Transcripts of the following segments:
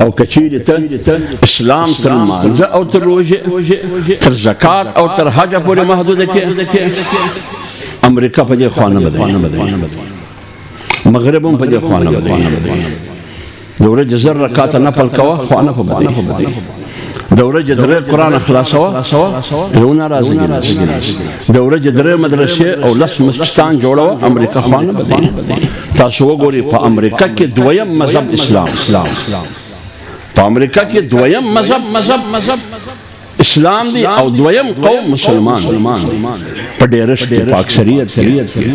او کچیرې ته اسلام تر لمانځه او تر روژې تر زکات او تر حجه پورې محدوده کې امریکا په دې خوا نه بدوي، مغرب هم په دې خوا نه بدوي. د ورځې 1000 رکعاته نفل کوه خوا نه په بدوي، د ورځې 3 قرآن خلاصوه یو ناراضګي د ورځې 3 مدرسې او 10 مسجدان جوړوه امریکا خوا نه بدوي. تاسو وګورئ په امریکا کې دویم مذهب اسلام، په امریکا کې دویم مذهب اسلام دی او دویم قوم مسلمان دی په ډېرښت کې، په اکثریت کې.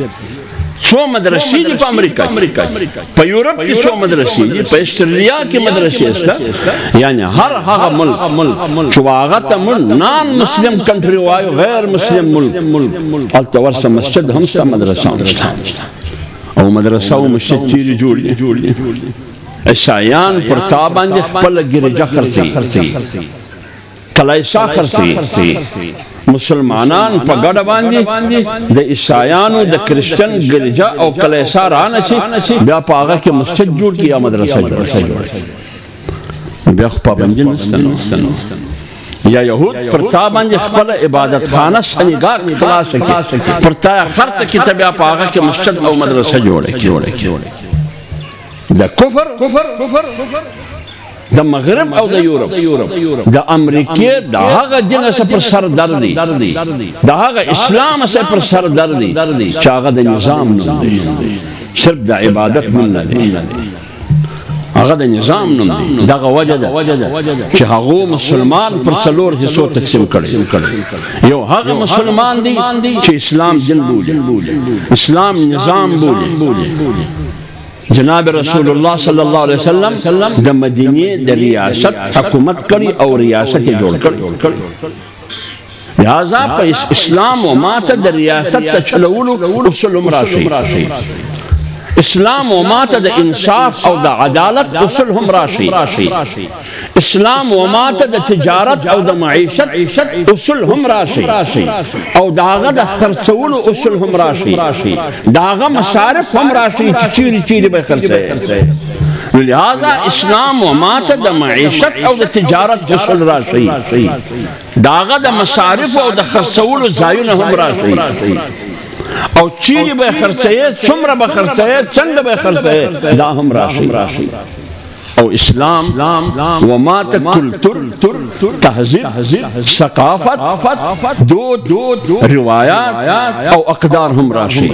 څو مدرسې دي په امریکا کې، په یورپ کې څو مدرسې دي، په استرالیا کې مدرسې شته. یعنی هر هغه ملک چې هغه ته موږ نان مسلم کنټري وایو، غیر مسلم ملک، هلته ورسره مسجد هم شته، مدرسه هم شته. او مدرسه او مسجد چیرې جوړ دي؟ عیسایان پر تا باندې خپله ګرجه خرڅوي، کلیسا خرڅوي. مسلمانان په ګډه باندې د عیسایانو د کرسچن ګرجه او کلیسا رانشي، بیا په هغه کې مسجد جوړ کړي یا مدرسه جوړ، بیا خو پابندي نشته. یا یهود پر تا باندې خپله عبادت خانه سنګار خلاص کړي، پر تا خرڅ کړي، ته بیا په هغه کې مسجد او مدرسه جوړه کړي. د کفر د مغرب او د یورپ د امریکې د هغه دین څخه پر سر دردي، د هغه اسلام څخه پر سر دردي چې هغه د نظام نوم دی، صرف د عبادت نوم نه دی، هغه د نظام نوم دی. دغه وجه ده چې هغه مسلمان پر 4 حصو تقسیم کړي. یو هغه مسلمان دی چې اسلام دین بولي، اسلام نظام بولي. جناب رسول الله صلی الله علیه وسلم د مدینه د ریاست حکومت کړي او ریاست جوړ کړي. لہذا په اسلام و ماته د ریاست ته چلولو اصول هم راشي، اسلام و ماته د انصاف او د عدالت اصول هم راشي، اسلام و ماته د تجارت او د معیشت اصول هم راشي، او د هغه د خرڅولو اصول هم راشي، د هغه مصارف هم راشي چې چیرې به خرڅوي. لہذا اسلام و ماته د معیشت او د تجارت اصول راشي، د هغه د مصارف او د خرڅولو ځایونه هم راشي، او چیرې به خرڅوي، څومره به خرڅوي، څنګه به خرڅوي، دا هم راشي. او اسلام و ماته کلتور، تهذیب، ثقافت، دود، روایات او اقدار هم راشي.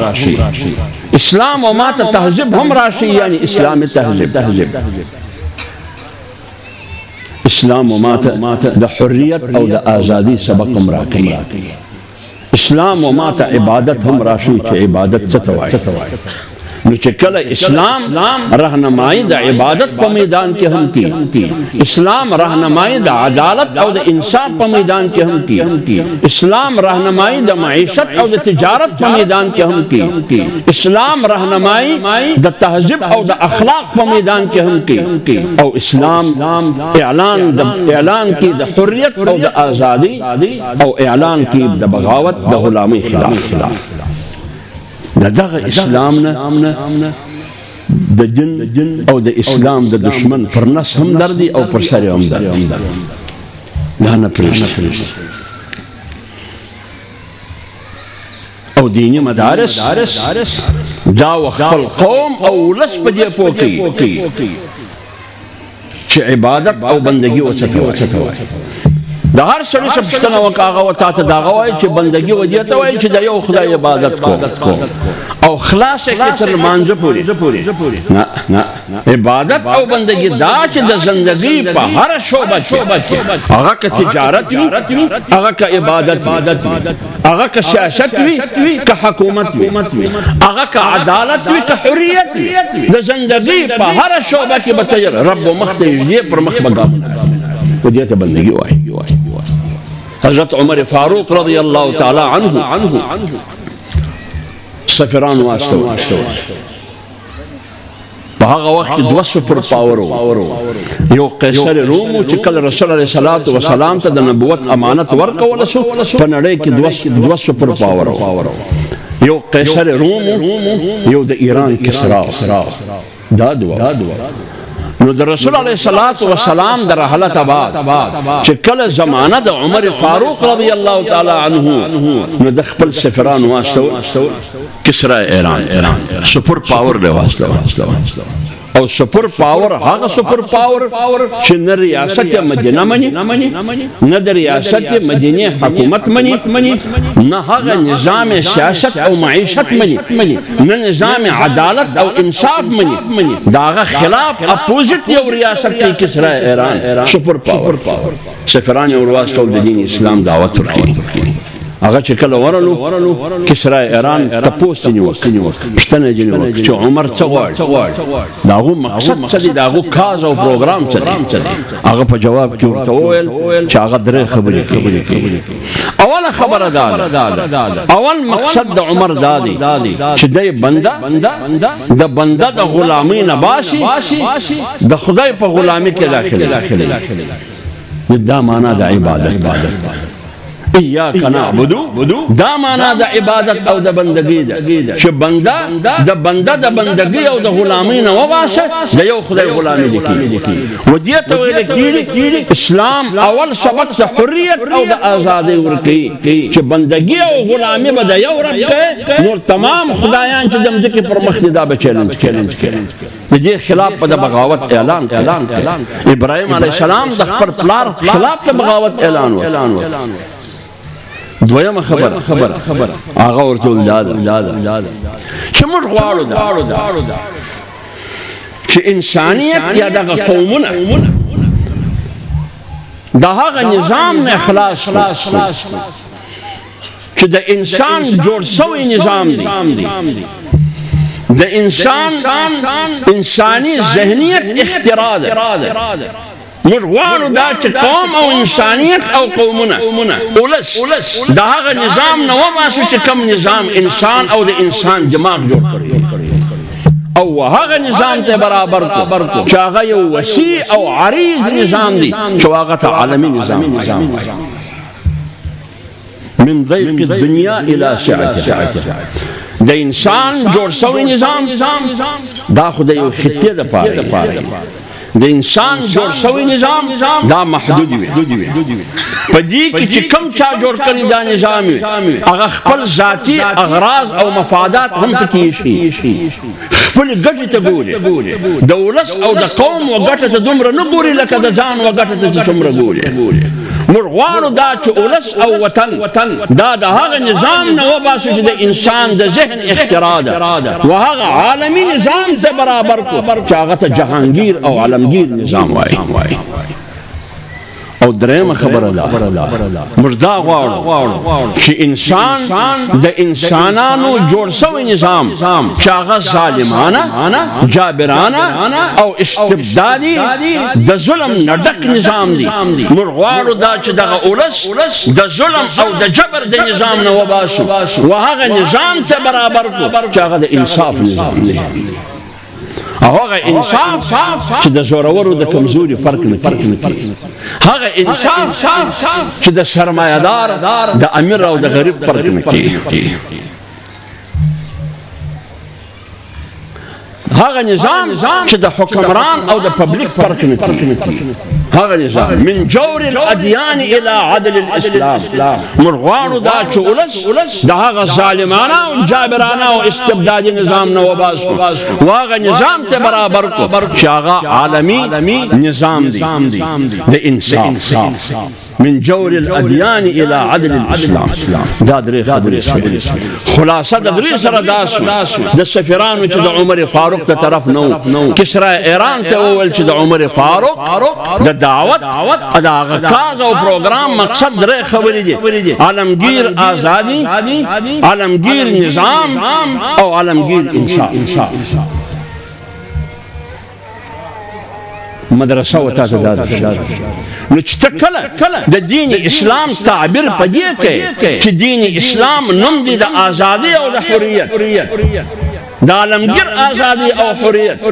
اسلام و ماته تهذیب هم راشي، یعنی اسلام تهذیب. اسلام و ماته د حریت او د آزادی سبق هم راکوي. اسلام و ماته عبادت هم راشي چې عبادت څه ته وایي. نو چې کله اسلام رهنمایي د عبادت په میدان کې هم کی، اسلام رهنمایي د عدالت او د انصاف په میدان کې هم کی، اسلام رهنمایي د معیشت او د تجارت په میدان کې هم کی، اسلام رهنمایي د تهذیب او د اخلاق په میدان کې هم کی، او اسلام اعلان کی د حریت او د آزادی او اعلان کی د بغاوت د غلامی خلاف. دغه اسلام نه د جن او د اسلام د دشمن پر نس هم دردي او پر سر هم دردي. دا نه پرېږدي. او دینی مدارس دا خپل قوم او ولس په دې پوه کوي چې عبادت او بندگی ورته وایي. د هر سړي څه پوښتنه وکړه، هغه ورته ته دغه وایي چې بندګي و دې ته وایي چې د یو خدای عبادت کوم او خلاص یې کړي تر لمانځه پورې. نه، عبادت او بندګي دا چې د زندګۍ په هره شعبه کې، هغه که تجارت وي، هغه که عبادت وي، هغه که سیاست وي، که حکومت وي، هغه که عدالت وي، که حریت وي، د زندګۍ په هره شعبه کې به ته رب و مخ ته یږدې پر مخ به ګامونه و دې ته بندګي وایي. حضرت عمر فاروق رضی اللہ تعالی عنہ سفیران واستو. په هغه وخت کې 2 سپر پاور یو قیصر روم چې کله رسول الله صلی الله علیه وسلم ته د نبوت امانت ورکول شو، په نړۍ کې 2 سپر پاور، یو قیصر روم، یو د ایران کسرا. دا نو د رسول علیه الصلاۃ والسلام در حالت بعد چې کله زمانه د عمر فاروق رضی الله تعالی عنه نو د خپل سفران واسطه کسرا ایران سپر پاور له واسطه او سپر پاور هغه سپر پاور چې نه ریاست مدینه مني نه د ریاست مدینه حکومت مني نه هغه نظام سیاست او معیشت مني نه نظام عدالت او انصاف مني داغه خلاف اپوزیت یو ریاست کې کسرا ایران سپر پاور سفران اور واسطه د دین اسلام دعوت ورکړي هغه چې کله ورلو کسرا ایران تپوس نیو پښتنه جنو چې عمر څه غواړي داغو مقصد څه دی داغو کاز او پروګرام څه دی هغه په جواب کې ورته وویل چې هغه درې خبرې کوي اوله خبره ده اول مقصد د عمر دا دی چې دی بنده د غلامۍ نه باسي د خدای په غلامۍ کې داخلي دا معنا د عبادت ایاک نعبدو دا معنا د عبادت او د بندگی ده چې بنده د بندگی او د غلامی نه وباسه د یو خدای غلامی لیکي و دې ته ویل کېږي اسلام اول سبق د حریت او د آزادۍ ورکوي چې بندگی او غلامی به د یو رب کوي نور تمام خدایان چې د مځکې پر مخ دي دا به چیلنج کوي د دې خلاف په د بغاوت اعلان ابراهیم علیه السلام د خپل پلار خلاف د بغاوت اعلان وکړ دویمه خبره هغه ورته دا چې موږ غواړو چې انسانیت یا دغه قومونه د هغه نظام نه خلاص چې د انسان جوړ شوی نظام دی د انسانی ذهنیت اختراع ده موږ غواړو دا چې قوم او انسانیت او قومونه اولس د هغه نظام نه وباسو چې کوم نظام انسان او د انسان دماغ جوړ کړی او هغه نظام ته برابر کو چې هغه یو وسیع او عریض نظام دی چې هغه ته عالمي نظام من ضيق الدنيا الى سعتها د انسان جوړ شوی نظام دا خو د یو خطې دپاره د انسان جوړ شوی نظام دا محدود وي په دې کې چې کم چا جوړ کړي دا نظام وي هغه خپل ذاتي اغراض او مفادات هم پکې شي خپل ګټې ته ګوري د ولس او د قوم وګټه ته دومره نه ګوري لکه د ځان وګټه ته څومره ګوري موږ غواړو دا چې ولس او وطن دا د هغه نظام نه وباسو چې د انسان د ذهن اختراع ده و هغه عالمي نظام ته برابر کو چې هغه ته جهانگیر او عالمگیر نظام وایي او درېمه خبره ده موږ دا غواړو چې انسان د انسانانو جوړ شوی نظام چې هغه ظالمانه جابرانه او استبدادي د ظلم نه ډک نظام دی موږ غواړو دا چې دغه اولس د ظلم او د جبر د نظام نه وباسو و هغه نظام ته برابر کو چې هغه د انصاف نظام دی هغه انصاف چې د زورورو د کمزوري فرق نه کوي هغه انصاف چې د سرمایه‌دار د امیر او د غریب فرق نه کوي هغه نظام چې د حکمران او د پبلک فرق نه کوي هغه نظام من جور الاديان الى عدل الاسلام موږ غواړو دا چې اولس د هغه ظالمانه او جابرانه او استبدادي نظام نه وباسو هغه نظام ته برابر کو چې هغه عالمي نظام دی د انصاف من جور الاديان الى عدل الاسلام دا درې خبرې خلاصه د درې سره داسو د سفیرانو چې د عمر فاروق ته طرف نو کسرا ایران ته وویل چې د عمر فاروق د دعوت دا غکاز او پروګرام مقصد درې خبرې دي عالمگیر آزادی عالمگیر نظام او عالمگیر انصاف مدرسه وتا ته دا نو چې کله د دین اسلام تعبیر پدې کې چې دین اسلام نوم دی د ازادي او د حریت د عالمگیر ازادي او حریت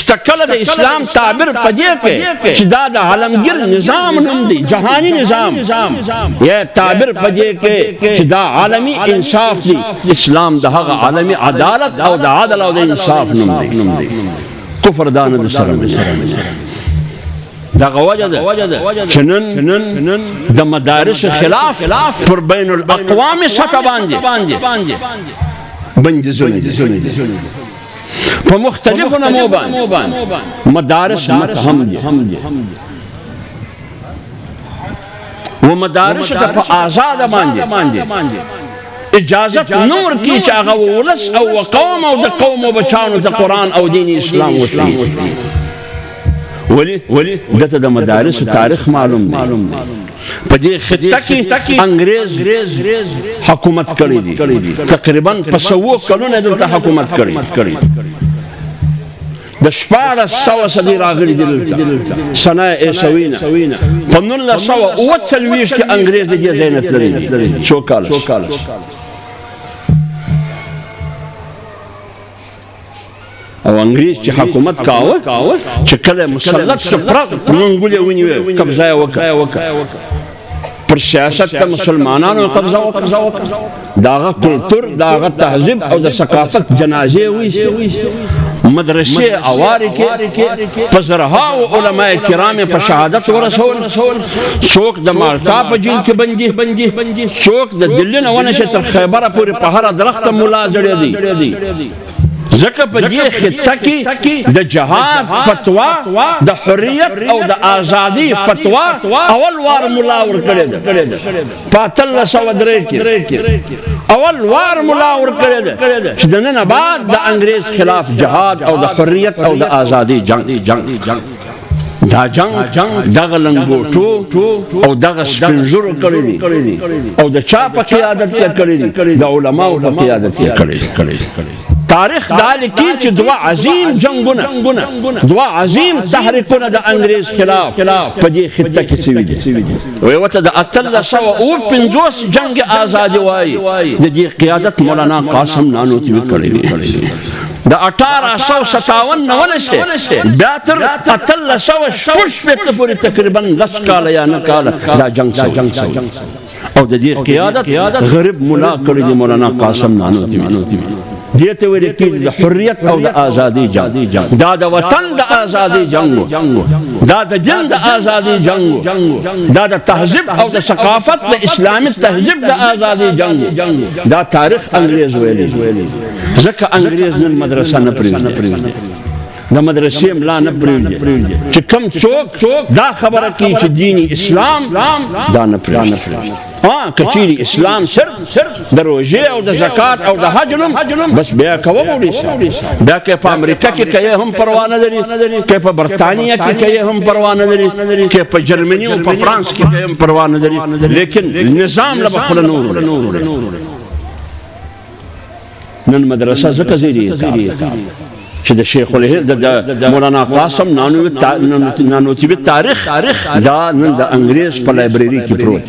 چې کله د اسلام تعبیر پدې کې چې دا د عالمگیر نظام نوم دی جهانی نظام یا تعبیر پدې کې چې دا عالمی انصاف دی اسلام د هغه عالمی عدالت او د عدل او د انصاف نوم دی کفر دا نه سره مني دغه وجه ده چې نن د مدارس خلاف پر بین الاقوام سطح باندې بندیزونه دي په مختلفو نمو باندې مدارس متهم دي و مدارس ته په آزاده باندې اجازت نور کی چې هغه ولس او قوم او د قوم او بچانو د قرآن او دین اسلام وشي ولی دته د مدارس تاریخ معلوم دی په دې خطه کې انګریز حکومت کړی دی تقریبا په 100 کلونه دلته حکومت کړی د 1400 صدی راغلی دلته سنه عیسویه په 1940 کې انګریز دې ځای نه تللی 100 کال او انګریز چې حکومت کاوه چې کله مسلط شو پرغ منګولې ونیوه قبضه یې وکړه پر سیاست ته مسلمانانو قبضه وکړه داغه کلتور داغه تهذیب او د ثقافت جنازې وایستې مدرسې اوارې کې په زرهاو علماء کرام په شهادت ورسول څوک د مالټا په جیل کې بندي څوک د دلي نه ونشي تر خیبره پورې په هره درخته ملا ځړېدی ځکه په دې خطه کې د جهاد فتوا د حریت او د ازادي فتوا اول وار ملا ورکړې ده په 1303 کې اول وار ملا ورکړې ده چې د نن بعد د انګریز خلاف جهاد او د حریت او د ازادي جنگ دا جنگ دغه لنګوټو او دغه سپینږیرو کړی دي او د چا په قیادت کې کړی دي د علماو په قیادت کې کړی تاریخ دا لیکي چې دوه عظیم جنگونه دوه عظیم تحریکونه د انګریز خلاف په دې خطه کې سوي دي وایي ورته د 1350 جنگ ازادي وایي د دې قیادت مولانا قاسم نانوتوي کړی دی د 1857 نه ونشي بیا تر 1860 پورې تقریبا 10 کاله یا 9 کاله دا جنگ او د دې قیادت غریب مولا کړی دی مولانا قاسم نانوتوي دې ته ویل کېږي د حریت او د ازادي جنگ دا د وطن د ازادي جنگ دا د دین د ازادي جنگ دا د تهذیب او د ثقافت د اسلامي تهذیب د ازادي جنگ دا تاریخ انګریز ویلي ځکه انګریز نن مدرسه نه پرېږدي د مدرسې ملا نه پرېږدي چې کوم څوک دا خبره کوي چې دین اسلام دا نه پرېږدي کچیری اسلام صرف د روژې او د زکات او د حج نوم بس بیا کوه وړي بیا که په امریکا کې کوي هم پروا نه لري که په برطانیه کې کوي هم پروا نه لري که په جرمني او په فرانس کې کوي هم پروا نه لري لیکن نظام له بخله نور نن مدرسه ځکه زیری چې د شیخ الهند د مولانا قاسم نانوتوي تاریخ دا نن د انګریز په لایبرری کې پروت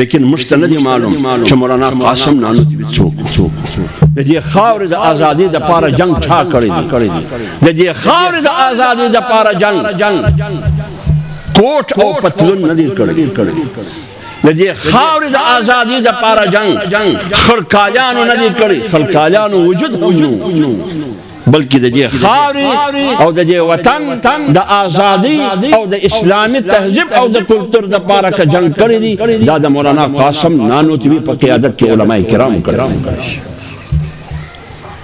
لیکن موږ ته نه دي معلوم چې مولانا قاسم نانوتوي څوک د دې خاورې د ازادۍ دپاره جنګ چا کړی دی د دې خاورې د ازادۍ دپاره جنګ کوټ او پتلون نه دي کړی د دې خاورې د ازادۍ دپاره جنګ خړکالیانو نه دي کړی خړکالیانو وجود هم بلکې د دې خاورې او د دې وطن د ازادۍ او د اسلامي تهذیب او د کلتور دپاره که جنګ کړی دي دا د مولانا قاسم نانوتوي په قیادت کې علماء کرام کړی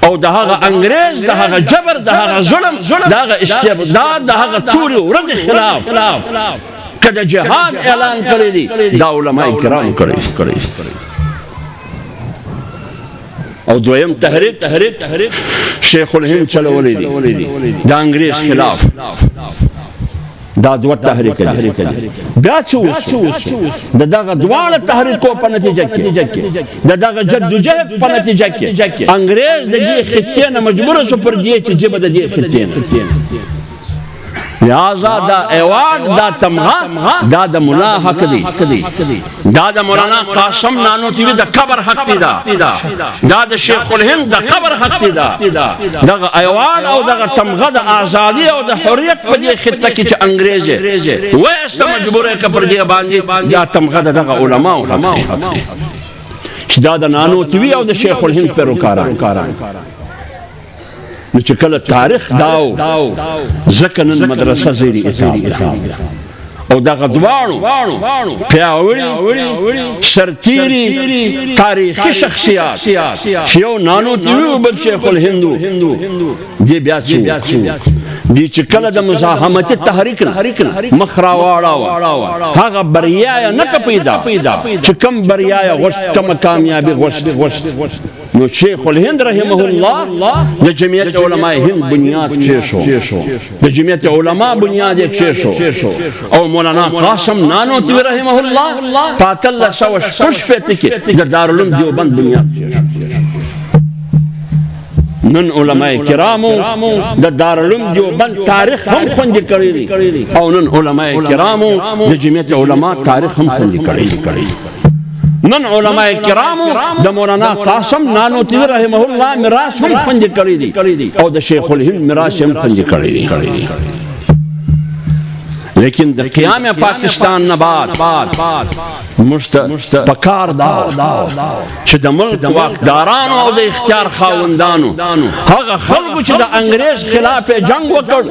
او د هغه انګریز د هغه جبر د هغه ظلم د هغه استبداد د هغه تورې ورځې خلاف که د جهاد اعلان کړی دی دا علماء کرام کړی او دویم تحریک شیخ الهند چلولی دی د انګریز خلاف دا دوه تحریک دي بیا څه وشو د دغه دواړه تحریکو په نتیجه کې د دغه جدوجهد په نتیجه کې انګریز د دې خطې نه مجبور شو پر دې چې جبه د دې خطې نه لہذا دا ایواد دا تمغه دا د ملا حق دی دا د مولانا قاسم نانوتوي د قبر حق دی دا د شیخ الهند د قبر حق دی دغه ایواد او دغه تمغه د ازادي او د حریت په دې خطه کې چې انګریز وایسته مجبوره که پر دې باندې دا تمغه دغه علماو حق دی چې دا د نانوتوي او د شیخ الهند پیروکاران نو چې کله تاریخ داو ځکه نن مدرسه زیر اتاب ده او دغه دواړو پیاوړي سرتیري تاریخي شخصیات چې یو نانوتي وي بل شیخ الهندو دې بیا څه دي چې کله د مزاحمتي تحریک مخ راواړاوه هغه بریا یې نه پیدا چې کم بریا یې غوښت کمه کامیابي غوښت نو شیخ الهند رحمه الله د جمعیت علماء هند بنیاد کېښو د جمعیت علماء بنیاد یې کېښو او مولانا قاسم نانوتي رحمه الله په 1866 کې د دارالعلوم دیوبند بنیاد کېښو نن علماء کرامو د دارالعلوم دیوبند تاریخ هم خوندي کړی دی او نن علماء کرامو د جمعیت علماء تاریخ هم خوندي کړی دی نن علماء کرامو د مولانا قاسم نانوتي رحمه الله میراث هم خوندي کړی دی او د شیخ الهند میراث هم خوندي کړی دی لیکن د قیام پاکستان نه بعد پکار دا چې د ملک واکدارانو او د اختیار خاوندانو هغه خلکو چې د انګریز خلاف جنگ وکړ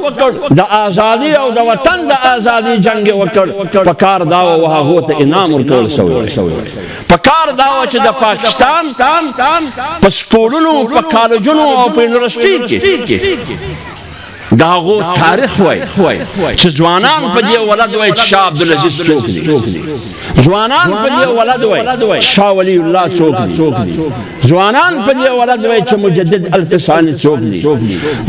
د ازادي او د وطن د ازادي جنگ وکړ پکار دا او هغه ته انعام ورکول شوی پکار دا چې د پاکستان په سکولونو په کالجونو او په یونیورسيټي کې داغو تاریخ وای چې ځوانان په دې ولد وای چې شاه عبدالعزیز څوک دی ځوانان په دې ولد وای شاه ولی الله څوک دی ځوانان په دې ولد وای چې مجدد الفسانی څوک دی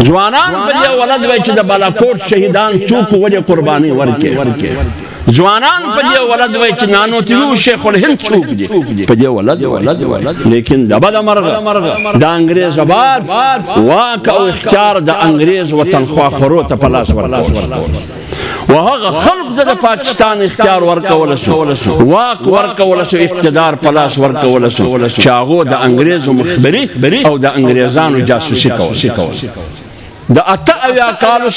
ځوانان په دې ولد وای چې د بالاکوټ شهیدان څوک ولې قرباني ورکړي ځوانان په دې ولد وای چې نانوتي وو شیخ الهند څوک دی په دې ولد لیکن د بد مرغه د انګریز آباد واک او اختیار د انګریز وطن خواخورو ته په لاس ورکول وهغه خلق د پاکستان اختیار ورکول شو واک ورکول شو اقتدار په لاس ورکول شو چې هغه د انګریزو مخبري او د انګریزانو جاسوسي کول د اته اویا کالو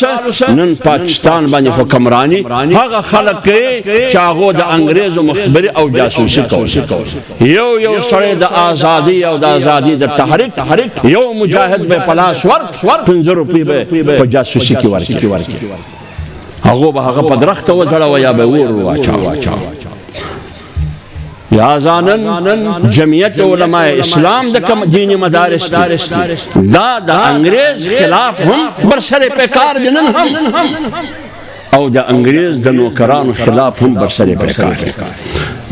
نن پاکستان باندې حکمرانی هغه خلک چې هغه د انګریزو مخبري او جاسوسي کول یو سړی د ازادي او د ازادي د تحریک یو مجاهد به پلاس ورک 15 روپۍ به په جاسوسي کې ورکړي هغه په درخت وځړاوه یا به ور واچاو لہذا جمعیت علماء اسلام د دینی مدارس دا د انګریز خلاف هم برسر پیکار دي نن هم او د انګریز د نوکرانو خلاف هم برسر پیکار دي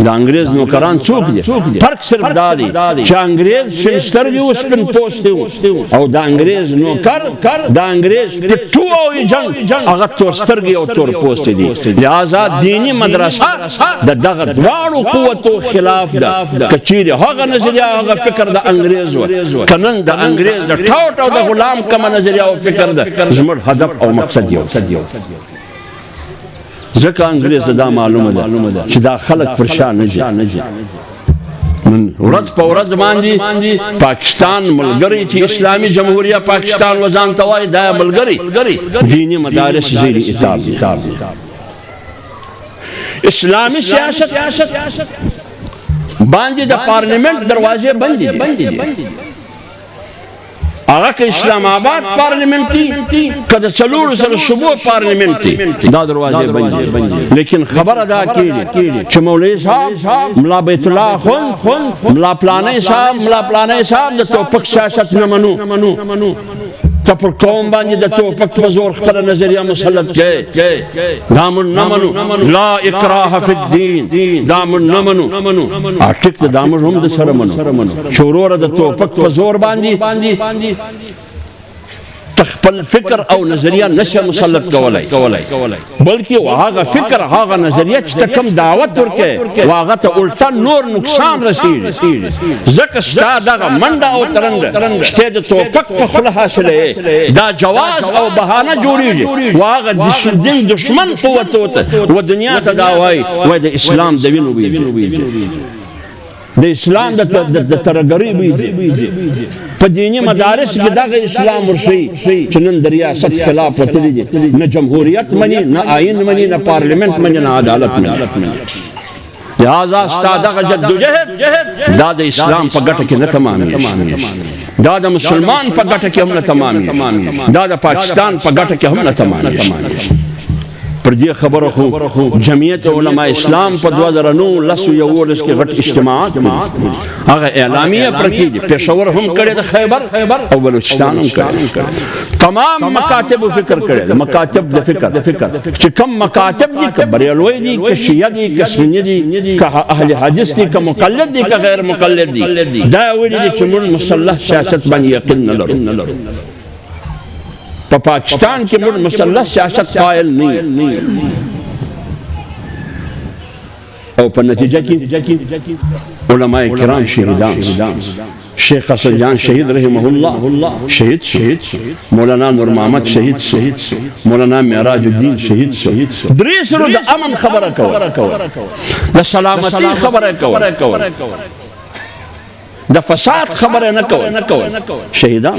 د انګریز نوکران څوک دي فرق صرف دا دی چې انګریز شنسترګي او سپین پوسټ او د انګریز نوکر د انګریز ټټو او جنگ هغه تورسترګي او تور پوسټ دي لہذا دینی مدرسه د دغه دواړو قوتو خلاف ده کچیر هغه نظریه هغه فکر د انګریز و کنن د انګریز د ټاوټ او د غلام کوم نظریه او فکر ده زموږ هدف او مقصد یو ځکه انګریز دا معلومه ده چې دا خلک پر شا نه ځي من ورځ په ورځ باندې پاکستان ملګری چې اسلامي جمهوریه پاکستان وزان ته وایي دا ملګری دینی مدارس زیر اتاب دي اسلامي سیاست باندې د پارلیمنت دروازې بندې دي هغه که اسلام آباد پارلیمنټي که د څلورو سره صوبو پارلیمنټي دا دروازې بندې لیکن خبره دا کېږي چې مولوي صاحب ملا بیت الله خون ملا پلانی صاحب د توپک سیاست نه منو ته پر قوم باندې د توپک په زور خپله نظریه مسلط کړې دا موږ نه منو لا اکراه فی الدین دا موږ نه منو ټیک ده دا موږ هم د سره منو چې وروره د توپک په زور باندې خپل فکر او نظریه نشه مسلط کولای بلکې هغه فکر هغه نظریه چې کوم دعوت ورکړي هغه ته الټا نور نقصان رسیږي ځکه ستا دغه منډه او ترنګ شته د توپک په خوله حاصله دا جواز او بهانه جوړیږي هغه د دین دشمن قوت و دنیا ته دا وایي د اسلام د وینو د اسلام د ترګری په دینی مدارس کې دغه اسلام ورشي چې نن د ریاست خلاف وتلی دي نه جمهوریت مني نه آئین مني نه پارلیمنت مني نه عدالت مني لہذا ستا دغه جدوجہد دا د اسلام په ګټه کې نه تمامېږي، دا د مسلمان په ګټه کې هم نه تمامېږي، دا د پاکستان په ګټه کې هم نه تمامېږي. پر دې خبره خو جمعیت علماء اسلام په 2019 کې غټ اجتماعات هغه اعلامیه پرکې دي، پېښور هم کړی د خیبر او بلوچستان هم کړی، تمام مکاتب فکر کړی د مکاتب د فکر چې کم مکاتب دي، که بریلوی دي، که شیعه دي، که سني دي، که اهل حدیث دي، که مقلد دي، که غیر مقلد دي، دا ویلي دي چې موږ مسلح سیاست باندې یقین نه لرو. په پاکستان کې موږ مسلح سیاست قائل نه او په نتیجه کې علماء کرام شهیدان، شیخ حسن جان شهید رحمه الله شهید، مولانا نور محمد شهید، مولانا معراج الدین شهید. درې سره د امن خبره کوه، د سلامتی خبره کوه، د فساد خبره نه کوه. شهیدان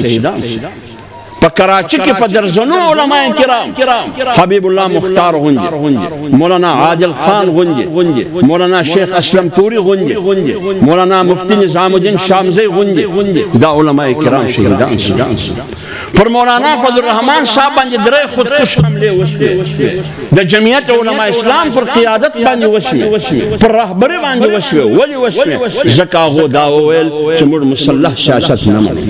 په کراچی کې په درجنو علماء کرام، حبیب الله مختار غنجی، مولانا عادل خان غنجی، مولانا شیخ اسلم توری غنجی، مولانا مفتی نظام الدین شامزی غنجی، دا علماء کرام شهیدان. پر مولانا فضل الرحمن صاحب باندې درې خودکش حمله وشوې، د جمعیت علماء اسلام پر قیادت باندې وشوې، پر رهبری باندې وشوې. ولې وشوې؟ ځکه هغو دا وویل چې موږ مسلح سیاست نه منو.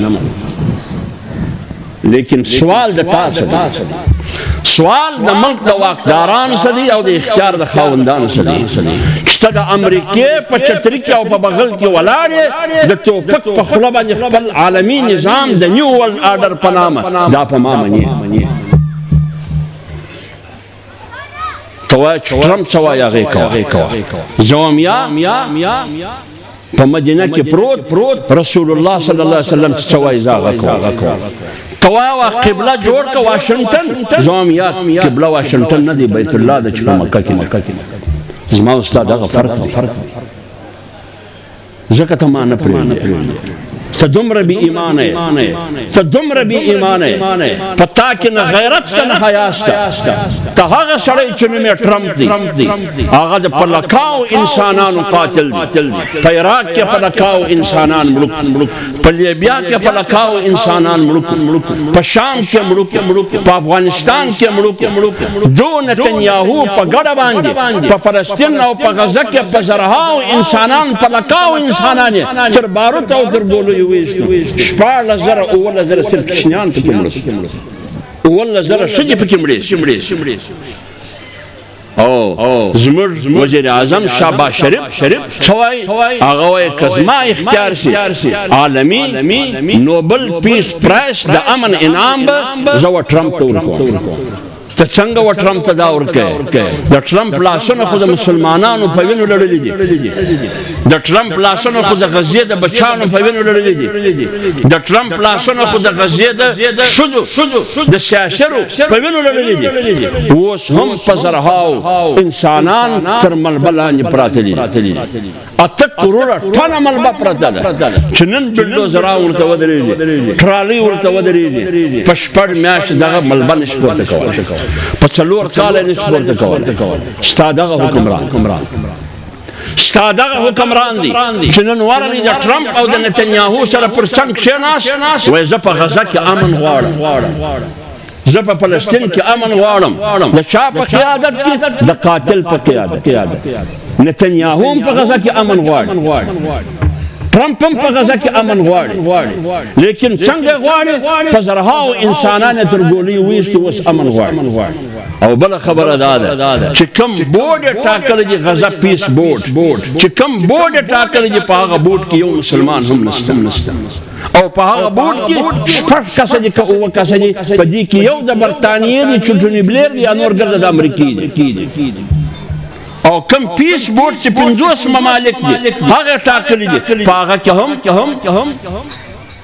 لیکن سوال د تاسو دی، سوال د ملک د واکدارانو څخه دی او د اختیار د خاوندانو څخه دی چې ته د امریکې په چترۍ کې او په بغل کې ولاړ یې، د توپک په خوله باندې خپل عالمي نظام د نیو ورلډ آرډر په نامه دا په ما منې. ته وایه چې ټرمپ څه وایي هغې کوه. زه وایم یا په مدینه کې پروت رسول الله صلی الله علیه وسلم څه وایي زه هغه کوه. تواوا قبله جوړ که واشنګټن، زوم یا قبله واشنګټن نه دی، بیت الله د چې په مکه کې. زما استاد هغه فرق ځکه ته ما نه پرېږدې، ته دومره بې ایمانه یې، ته دومره بې ایمانه یې، په تا کې نه غیرت شته نه حیا شته. ته هغه سړی چې نوم یې ټرمپ دی، هغه د په لکاو انسانانو قاتل دی. په عراق کې په لکاو انسانان مړه، په لیبیا کې په لکاو انسانان مړه، په شام کې مړه، په افغانستان کې مړه. دو نتنیاهو په ګډه باندې په فلسطین او په غزه کې په زرهاو انسانان په لکاو انسانان یې تر باروت او تر ګولو ویشتو. 14,000 اوله صرف کوچنیان پکې مړه شو، 14,000 ښځې پکې مړې شوې. او زموږ وزیر اعظم شهباز شریف څه وایي؟ هغه وایي که زما اختیار شي عالمي نوبل پیس پرایس د امن انعام به زه ټرمپ ته ورکوم. ته څنګه و ټرمپ ته دا ورکوې؟ د ټرمپ لاسونه خو د مسلمانانو په وینو لړلي دي، د ټرمپ لاسونه خو د غزې د بچیانو په وینو لړلي دي، د ټرمپ لاسونه خو د غزې د ښځو د سیاسرو په وینو لړلي دي. اوس هم په زرهاو انسانان تر ملبه لاندې پراته دي. 8 کروڑه ټنه ملبه پرته ده چې نن بلډوزران ورته ودرېږي، ټرالۍ ورته ودرېږي، په 6 میاشتې دغه ملبه نشي پورته کولی، په 4 کاله نشي پورته کولی. ستا دغه حکمران دی چې نن ورغلی د ټرمپ او د نتنیاهو سره پر څنګ کښېناست، وایي زه په غزه کې امن غواړم، زه په فلسطین کې امن غواړم. د چا په قیادت کې؟ د قاتل په قیادت. نتنیاهو هم په غزه کې امن غواړي، ټرمپ هم په غزه کې امن غواړي، لیکن څنګه غواړي؟ په زرهاو انسانان یې تر ګولۍ ویستي، اوس امن غواړي. او بله خبره دا ده چې کوم بورډ یې ټاکلی دی، غزه پیس بورډ، چې کوم بورډ یې ټاکلی دی، په هغه بورډ کې یو مسلمان هم نشته، او په هغه بورډ کې 6 کسه دي که 9 کسه دي، په دې کې یو د برطانیې دی چې ټوني بلیر دی، یا نور ګرده د امریکې دی. او کم پیس بورډ چې 50 ممالک دي هغه ټاکلی دي، په هغه کې هم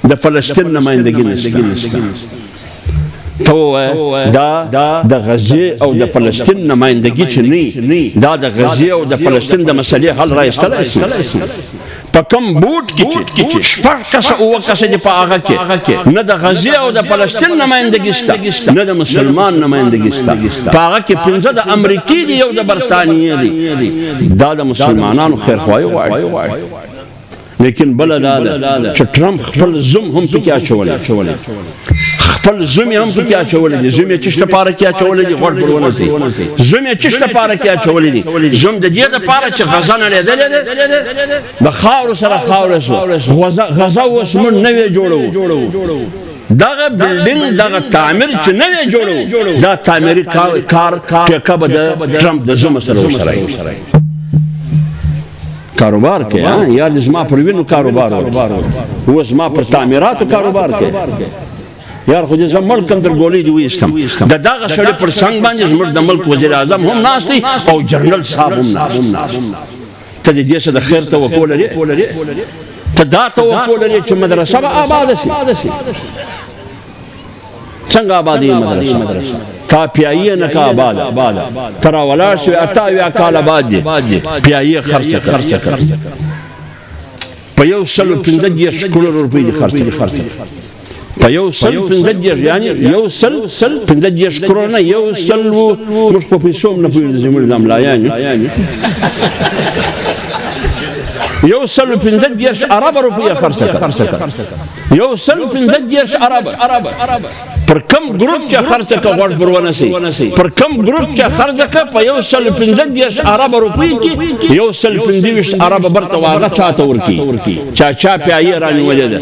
د فلسطین نمایندګي نشته. ته ووایه دا د غزې او د فلسطین نمایندګي چې نه، دا د غزې او د فلسطین د مسلې حل را ایستلی شي. په کوم بوټ کې چې شپږ کسه اووه کسه دي په هغه کې نه د غزې او د فلسطین نمایندګي شته نه د مسلمان نمایندګي شته په هغه کې پنځه د امریکې دي یو د برطانیې دي دا د مسلمانانو خیرخواهي غواړي لیکن بله دا ده چې ټرمپ خپل زوم هم پکې اچولی خپل زوم یې هم پکې اچولی دي زوم یې چش لپاره کې اچولی دي غوږ پر ونه ځي زوم یې چش لپاره کې اچولی دي زوم د دې دپاره چې غزه نړېدلې ده د خاورو سره خاوره سو غزه اوس موږ نوې جوړوو دغه بلډینګ دغه تعمیر چې نوې جوړوو دا تعمیري کار ټیکه به د ټرمپ د زوم سره ورسره کاروبار کې یار زما پر وینو کاروبار و زما پر تعمیراتو کاروبار کې یار خو دې زما ملک هم در ګولې دي ویستم د دغه سړي پر څنګ باندې زموږ د ملک وزیر اعظم هم ناست دی او جنرال صاحب هم ناست ته د دې څه د خیر توقع لرې ته دا توقع لرې چې مدرسه به آباده شي څنګه آبادی مدرسه تا پیایي نه کا آباده تر ولاړ شوی 88 کاله بعد دی پیایي خرڅ کړ په 115 کروڑ روپۍ دي خرڅ په 115 یعنی 115 کروڑ نه 100 موږ په پیسو نه پوهېږو زموږ د ملایانو 115 ارب روپۍ خرڅ کړ 115 ارب پر کم گروپ چې خرڅ کړه غوږ پر ونه سي پر کم گروپ چې خرڅ کړه په 115 ارب روپۍ کې 115 ارب برته واغه چاته ورکی چا پیایي رانیولې ده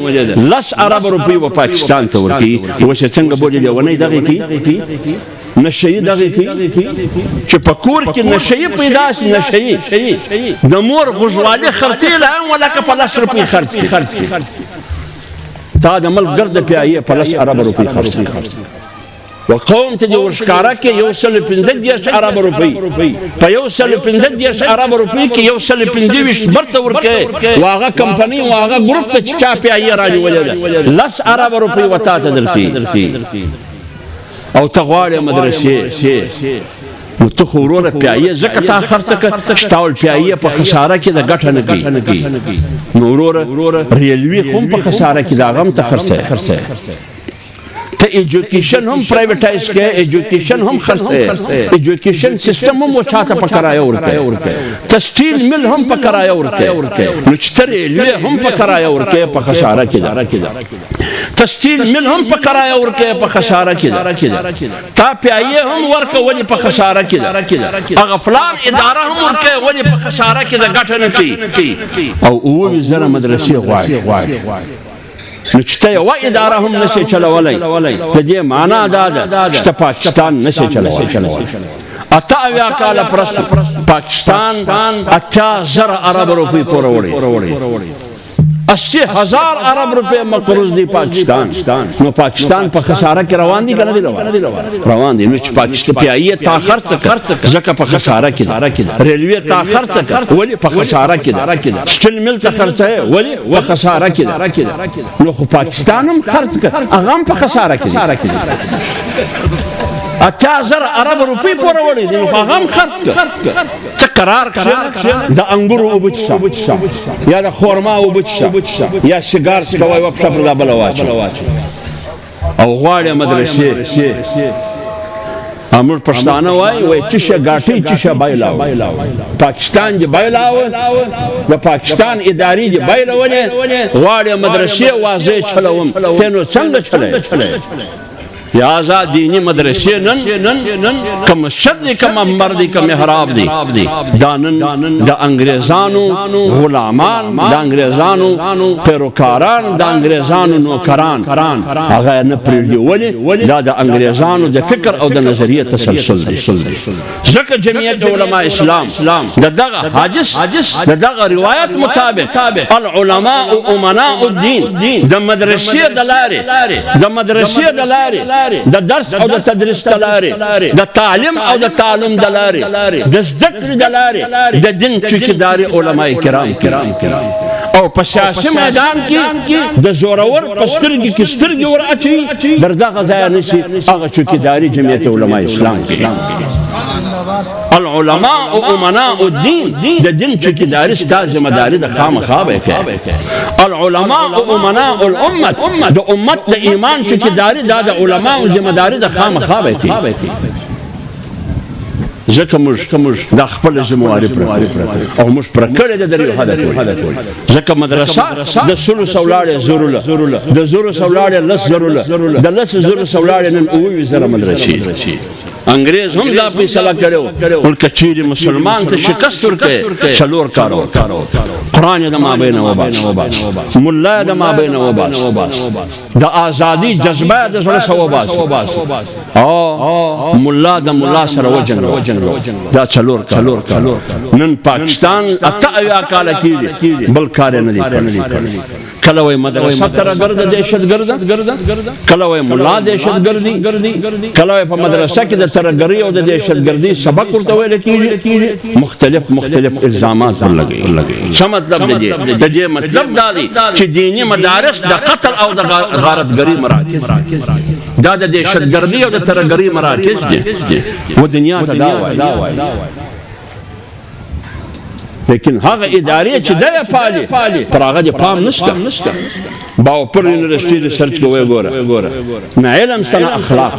10 ارب روپۍ و پاکستان ته ورکی اوس څنګه بولې دی ونه دغه کې نشئی دغه کې چې په کور کې نشئی پیدا شي نشئی د مور غوږوالي خرڅې له هم ولکه په 10 روپۍ خرڅ تا د ملک ګرد پیایي په 10 ارب روپۍ خرڅ و قوم ته دې ورښکاره کې 115 ارب روپۍ په 115 ارب روپۍ کې 115 برته ورکې واغه کمپنۍ واغه ګروپ ته چې چا پیایي رانیولې ده 10 ارب روپۍ وتا ته درکړي او ته غواړې مدرسې نو ته خو وروره پیایي ځکه تا خرڅ کړه ستا ول پیایي په خساره کې د ګټه نه کوي نو وروره ریلوي خو هم په خساره کې د هغه هم ته خرڅوې ته ایجوکیشن هم پرایویټایز کړې ایجوکیشن هم خرڅوې ایجوکیشن سیستم هم وچاته په کرایه ورکوې ته سټیل مل هم په کرایه ورکوې نو چې ته ریلوي هم په کرایه ورکوې په خساره کې ده ته سټیل مل هم په کرایه ورکوې په خساره کې ده تا پیایي هم ورکه ولې په خساره کې ده هغه فلان اداره هم ورکوې ولې په خساره کې ده ګټه نه کوي او اووه مدرسې غواړي نو چې ته یوه اداره هم نشي چلولی د دې معنا دا ده چې ته پاکستان نشي چلولی 88 کاله پرست پاکستان 80,000 ارب روپۍ پوره وړي 80,000 ارب روپۍ مقروض دی پاکستان نو پاکستان په خساره کې روان دي که نه دي روان دي نو چې پاکستان پیایي تا خرڅ کړه ځکه په خساره کې ده ریلوې تا خرڅ کړه ولې په خساره کې ده سټیل مل ته خرڅوې ولې په خساره کې ده نو خو پاکستان هم خرڅ کړه هغه هم په خساره کې ده 80,000 ارب روپۍ پوره وړي دي نو هغه هم خرڅ کړه ته قرار کړه د انګورو اوبه څښه یا د خورما اوبه څښه یا سیګار څکه وایي وه پښه پر دا بله واچوه او غواړې مدرسې موږ پښتانه وایي چشه ګاټۍ چشه بایلاوه پاکستان دې بایلاوه د پاکستان ادارې دې بایلولې غواړې مدرسې واضح چلوم ته نو څنګه چلوې یا آزاد دینی مدرسې نن که مسجد دی که منبر دی که محراب دی دا نن د انګریزانو غلامان د انګریزانو پیروکاران د انګریزانو نوکران هغه نه پرېږدي ولې دا د انګریزانو د فکر او د نظریې تسلسل دی ځکه جمعیت علماء اسلام د دغه حادث د دغه روایت مطابق العلماء امناء الدین د مدرسې د لارې د درس او د تدریس د لارې د تعلیم او د تعلم د لارې د زده کړې د لارې د دین چوکیداري علماء کرام او په سیاسي میدان کې د زورور په سترګې کې سترګې ور اچوي در دغه ځایه نشي هغه چوکیداري جمعیت علماء اسلام کې العلماء امناء الدین د دین چوکیداری ستا ذمہ داری د خامخا به کوي. العلماء امناء الامه د امت د ایمان چوکیداری دا د علماء ذمہ داری د خامخا به کوي. ځکه موږ دا خپل ذمہواری پر او موږ پر کړی د دریو حد ټول. ځکه مدرسه د سلو سولاړې زروله د زرو سولاړې لس زروله د لس زرو سولاړې نن 20,000 مدرسې. انګریز هم دا فیصله کړو ولکه چیرې مسلمان ته شکست ورکړي 4 کارو قرآن د مابین وباس، ملا د مابین وباس، د ازادي جذبه د زړه سره وباس او ملا د ملا سره وجنګ. دا 4 کارو نن پاکستان 80 کال کېږي بل کار نه دی کړی. کله وای مدرسه ترګرد دهشتګرد، کله وای ملا دهشتګردي، کله وای په مدرسه کې د ترګری او د دهشتګردي سبق ورته ویل کېږي. مختلف الزامات پر لګي. څه مطلب دی؟ د دې مطلب دا دی چې دینی مدارس د قتل او د غارتګری مراکز، دا د دهشتګردي او د ترګری مراکز دي و دنیا ته دا وایي. لیکن هغه ادارې چې دا پالي پر هغه د پام نشته. باوپر یونیورسيټي ریسرچ کوي ګوره نه علم سره اخلاق.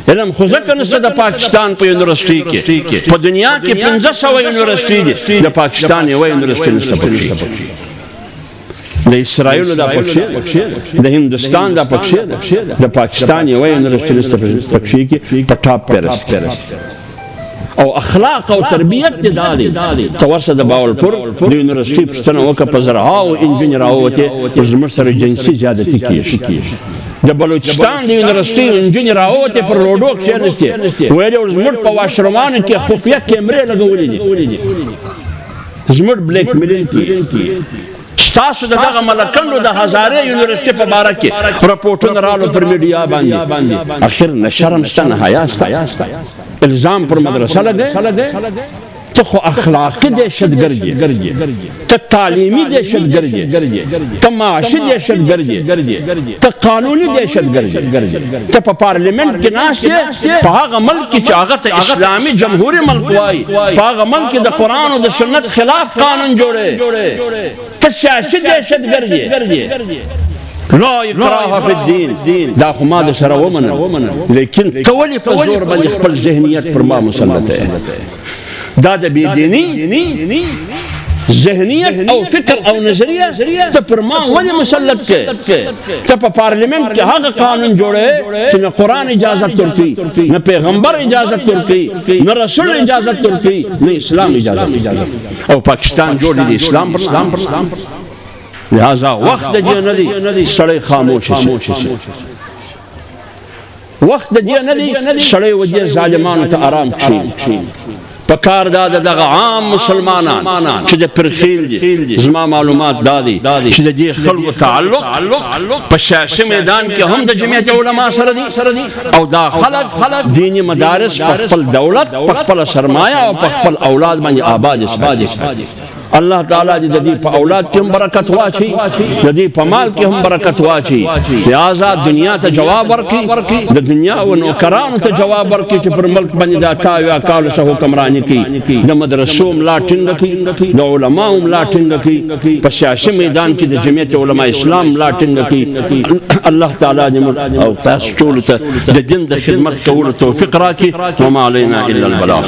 علم خو ځکه نشته د پاکستان په یونیورسيټي کې، په دنیا کې 1500 یونیورسيټي دي، د پاکستان یو یونیورسيټي نشته پکې. د اسرائیل دا پکې، د هندوستان دا پکې، د پاکستان یو یونیورسيټي نشته پکې کې په ټاپ پیرس او اخلاق او تربیت دی دادی. تورسه د باولپور د یونیورسيټي پښتنه وکړه په زرهاو انجینراو ته زموږ سره جنسي زیادتي کیږي. د بلوچستان د یونیورسيټي انجینراو ته پر روډو کښېنسته ویل زموږ په واشرومانو کې خفیه کیمرې لګولې دي. زموږ بلیک میلینګ کې ستاسو دغه ملکندو د هزاره یونیورسيټي په باره کې رپورټونه رالو پر میډیا باندې. اخر نه شرم شته نه حیا شته. الزام پر مدرسه لګي. ته خو اخلاقي دهشتګردي، ته تعلیمي دهشتګردي، ته معاشي دهشتګردي، ته قانوني دهشتګردي، ته په پارلیمنت کې ناست په هغه ملک کې چې هغه ته اسلامي جمهوري ملک وایي، په هغه ملک کې د قرآن او د سنت خلاف قانون جوړي. ته سیاسي دهشتګردي. لا اکراه فی الدین، دا خو ما د سره ومنه، لیکن ته ولې په زور باندې خپل ذهنیت پر ما مسلط یې؟ دا د بېدیني ذهنیت او فکر او نظریه ته پر ما ولې مسلط کې؟ ته په پارلیمنت کې هغه قانون جوړې چې نه قرآن اجازت ورکوي، نه پیغمبر اجازت ورکوي، نه رسول اجازت ورکوي، نه اسلام اجازت. او پاکستان جوړ دی د اسلام پر نام. لہذا وقت دې نه دی سړی خاموش شي. وقت دې نه دی سړی ودې ظالمانو ته آرام کښېني. په کار دا دغه عام مسلمانان چې د پرخیل دي، زما معلومات دا دي چې د دې خلکو تعلق په سیاسي میدان کې هم د جمعیت علما سره دي، او دا خلک دینی مدارس په خپل دولت، په خپل سرمایه او په خپل اولاد باندې آباد ساتي. الله تعالی دې د دې په اولاد کې هم برکت واچي، د دې په مال کې هم برکت واچي. لہذا دنیا ته جواب ورکړي، د دنیا او نوکرانو ته جواب ورکړي چې پر ملک باندې دا 80 کال څخه حکمراني کوي. د مدرسو ملا ټینګ کوي، د علماو ملا ټینګ کوي، په سیاسي میدان کې د جمعیت علما اسلام ملا ټینګ کوي. الله تعالی دې او تاسو ټول ته د دین د خدمت کولو توفیق راکړي. وما علينا الا البلاغ.